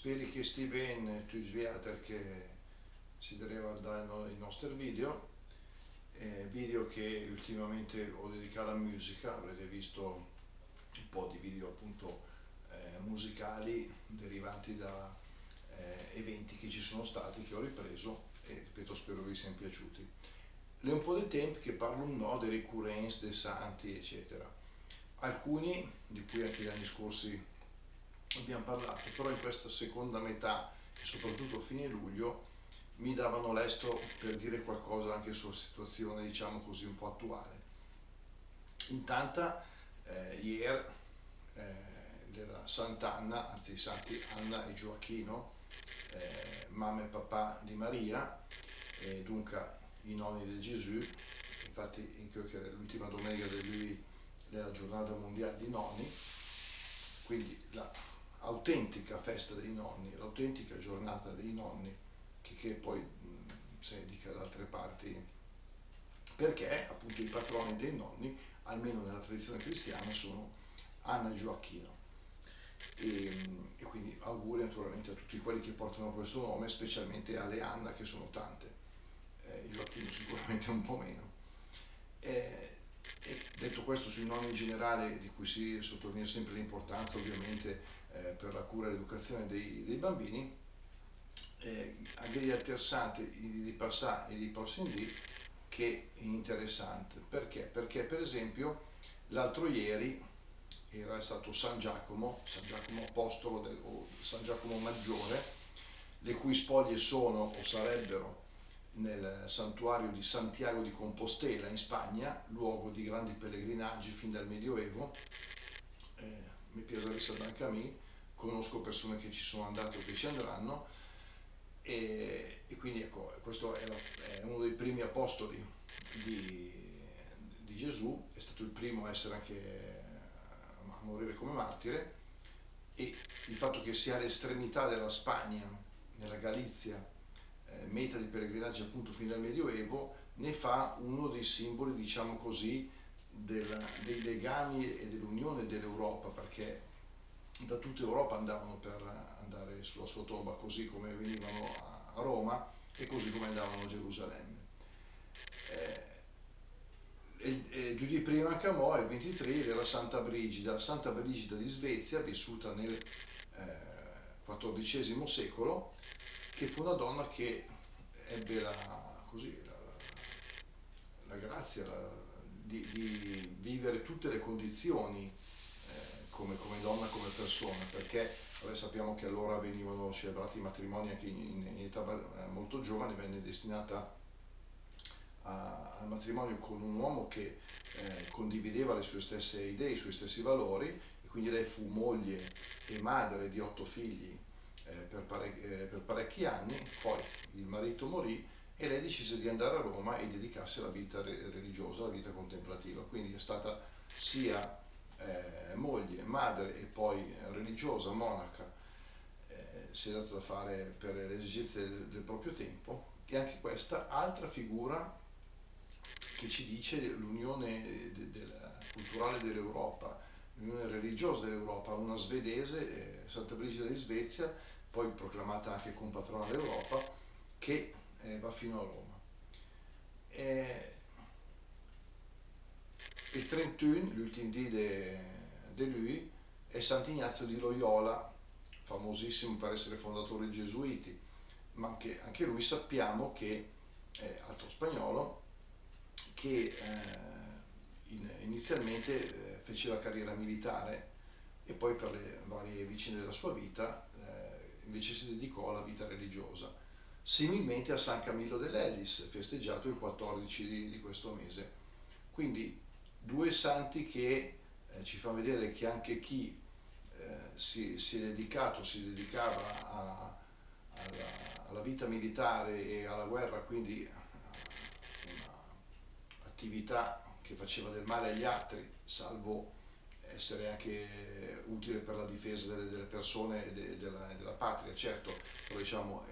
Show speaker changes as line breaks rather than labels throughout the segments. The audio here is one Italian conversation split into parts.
Speri che stii bene, tu sviater che si deve dare i nostri video, video che ultimamente ho dedicato alla musica. Avrete visto un po' di video appunto musicali derivanti da eventi che ci sono stati, che ho ripreso e ripeto, spero vi siano piaciuti. È un po' di tempo che parlo un no dei ricorrenze, dei santi eccetera, alcuni di cui anche gli anni scorsi abbiamo parlato, però in questa seconda metà e soprattutto fine luglio mi davano l'estro per dire qualcosa anche sulla situazione, diciamo così, un po' attuale. Intanto ieri era Sant'Anna, anzi i santi Anna e Gioacchino, mamma e papà di Maria, e dunque i nonni di Gesù. Infatti che l'ultima domenica di lui è la giornata mondiale dei nonni, quindi la autentica festa dei nonni, l'autentica giornata dei nonni, che poi si dedica da altre parti, perché appunto i patroni dei nonni, almeno nella tradizione cristiana, sono Anna e Gioacchino. E quindi auguri naturalmente a tutti quelli che portano questo nome, specialmente alle Anna, che sono tante, Gioacchino sicuramente un po' meno. E detto questo, sui nonni in generale, di cui si sottolinea sempre l'importanza ovviamente per la cura e l'educazione dei bambini, anche gli interessanti di passare e di prossimi lì, che è interessante. Perché per esempio l'altro ieri era stato San Giacomo Apostolo o San Giacomo Maggiore, le cui spoglie sono o sarebbero nel santuario di Santiago di Compostela in Spagna, luogo di grandi pellegrinaggi fin dal Medioevo. Mi piace essere anche a me, conosco persone che ci sono andate o che ci andranno, e quindi ecco, questo è uno dei primi apostoli di Gesù, è stato il primo a essere anche a morire come martire, e il fatto che sia all'estremità della Spagna, nella Galizia, meta di pellegrinaggio appunto fin dal Medioevo, ne fa uno dei simboli, diciamo così, dei legami e dell'unione dell'Europa, perché da tutta Europa andavano per andare sulla sua tomba, così come venivano a Roma e così come andavano a Gerusalemme. E 2 di prima anche a Mo, il 23, era Santa Brigida di Svezia, vissuta nel XIV secolo, che fu una donna che ebbe la grazia di vivere tutte le condizioni come donna, come persona, perché sappiamo che allora venivano celebrati i matrimoni anche in età molto giovane, venne destinata al matrimonio con un uomo che condivideva le sue stesse idee, i suoi stessi valori, e quindi lei fu moglie e madre di 8 figli per parecchi anni. Poi il marito morì e lei decise di andare a Roma e dedicarsi alla vita religiosa, alla vita contemplativa. Quindi è stata sia moglie, madre e poi religiosa, monaca. Si è data da fare per le esigenze del proprio tempo, e anche questa altra figura che ci dice l'unione culturale dell'Europa, l'unione religiosa dell'Europa, una svedese, Santa Brigida di Svezia, poi proclamata anche compatrona dell'Europa, che va fino a Roma. Il 31, l'ultimo dì di lui, è Sant'Ignazio di Loyola, famosissimo per essere fondatore dei Gesuiti, ma anche lui sappiamo che è altro spagnolo, che inizialmente fece la carriera militare e poi per le varie vicende della sua vita invece si dedicò alla vita religiosa, similmente a San Camillo dell'Ellis, festeggiato il 14 di questo mese. Quindi 2 santi che ci fanno vedere che anche chi si dedicava alla vita militare e alla guerra, quindi attività che faceva del male agli altri, salvo essere anche utile per la difesa delle persone e della patria, certo, però diciamo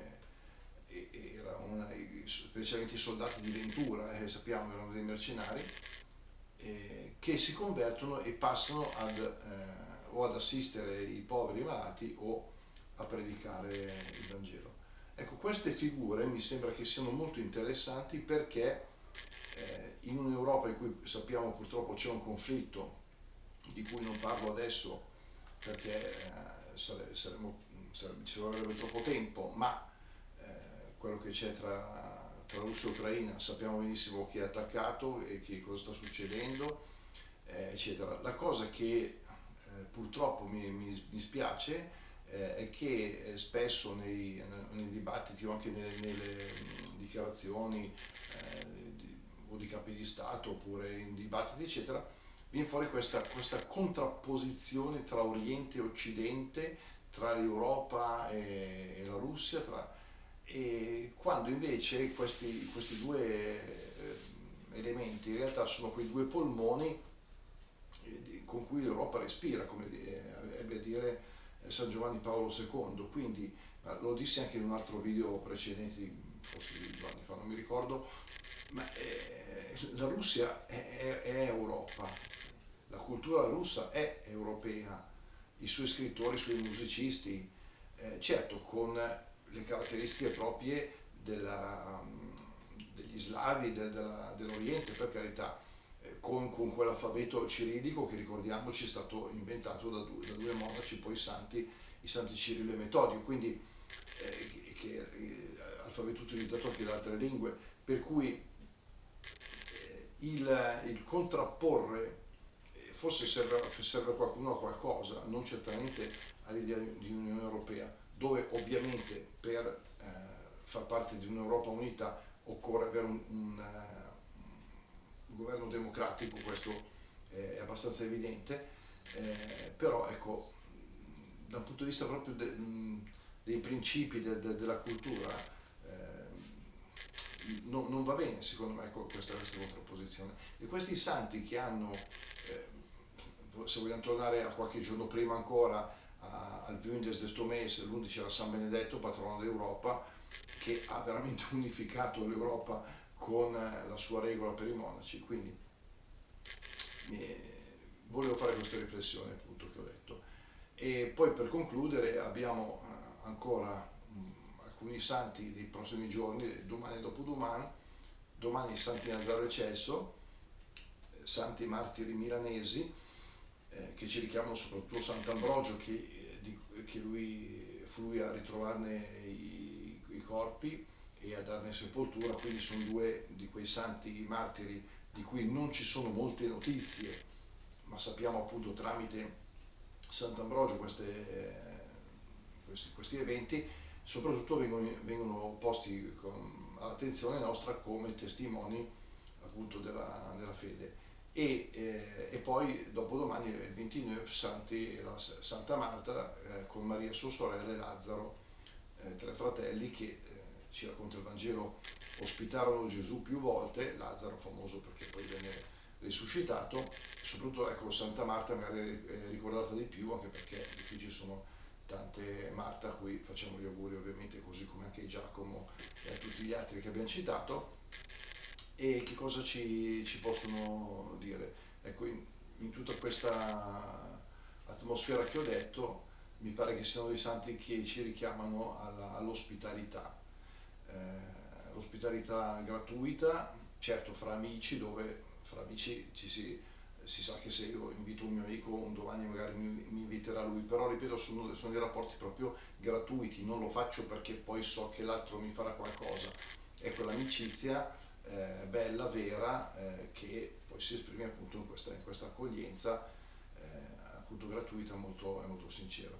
specialmente i soldati di Ventura, sappiamo erano dei mercenari, che si convertono e passano o ad assistere i poveri malati o a predicare il Vangelo. Ecco, queste figure mi sembra che siano molto interessanti perché in un'Europa in cui sappiamo purtroppo c'è un conflitto di cui non parlo adesso perché ci vorrebbe troppo tempo, ma quello che c'è tra Russia e Ucraina sappiamo benissimo chi è attaccato e che cosa sta succedendo, eccetera. La cosa che purtroppo mi spiace è che spesso nei dibattiti o anche nelle dichiarazioni o di capi di Stato oppure in dibattiti eccetera viene fuori questa contrapposizione tra Oriente e Occidente, tra l'Europa e la Russia, e quando invece questi due elementi in realtà sono quei due polmoni con cui l'Europa respira, come ebbe a dire San Giovanni Paolo II. Quindi lo dissi anche in un altro video precedente, forse 2 anni fa, non mi ricordo, ma la Russia è Europa, la cultura russa è europea, i suoi scrittori, i suoi musicisti, certo con le caratteristiche proprie degli slavi, dell'Oriente, per carità, con quell'alfabeto cirillico che ricordiamoci è stato inventato da due monaci, poi i santi Cirillo e Metodio, quindi che alfabeto utilizzato anche da altre lingue, per cui il contrapporre forse serve a qualcuno a qualcosa, non certamente all'idea di Unione Europea, dove ovviamente per far parte di un'Europa unita occorre avere un governo democratico, questo è abbastanza evidente, però ecco, dal punto di vista proprio dei principi della cultura, non va bene secondo me questa contrapposizione. E questi santi che hanno, se vogliamo tornare a qualche giorno prima ancora, al Vündes d'esto mese, l'11 era San Benedetto, patrono d'Europa, che ha veramente unificato l'Europa con la sua regola per i monaci, quindi volevo fare questa riflessione appunto che ho detto. E poi per concludere abbiamo ancora alcuni santi dei prossimi giorni, domani e dopodomani, domani Santi Lazzaro e Celso, santi martiri milanesi, che ci richiamano soprattutto Sant'Ambrogio che fu lui a ritrovarne i corpi e a darne sepoltura, quindi sono due di quei santi martiri di cui non ci sono molte notizie, ma sappiamo appunto tramite Sant'Ambrogio questi eventi, soprattutto vengono posti all'attenzione nostra come testimoni appunto della fede. E poi dopodomani il 29 Santa Marta con Maria sua sorella e Lazzaro, 3 fratelli che ci racconta il Vangelo ospitarono Gesù più volte, Lazzaro famoso perché poi venne risuscitato, soprattutto ecco Santa Marta magari è ricordata di più anche perché qui ci sono tante Marta a cui facciamo gli auguri ovviamente, così come anche Giacomo e a tutti gli altri che abbiamo citato. E che cosa ci possono dire? Ecco, in tutta questa atmosfera che ho detto, mi pare che siano dei santi che ci richiamano all'ospitalità, l'ospitalità gratuita, certo fra amici, dove fra amici si sa che se io invito un mio amico un domani magari mi inviterà lui, però ripeto sono dei rapporti proprio gratuiti, non lo faccio perché poi so che l'altro mi farà qualcosa, è quell'amicizia bella, vera, che poi si esprime appunto in questa accoglienza appunto gratuita, molto sincera.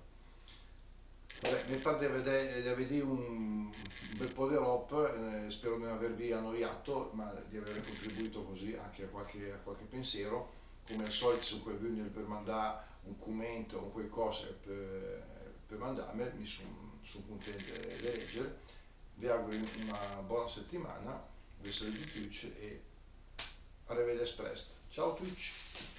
Vabbè, mi pare di aver un bel po' di roba, spero di non avervi annoiato, ma di aver contribuito così anche a qualche pensiero. Come al solito, se poi vi per mandare un commento o qualcosa per mandarmi, mi sono contento di leggere. Vi auguro una buona settimana, vi saluto Twitch e arrivederci presto. Ciao Twitch!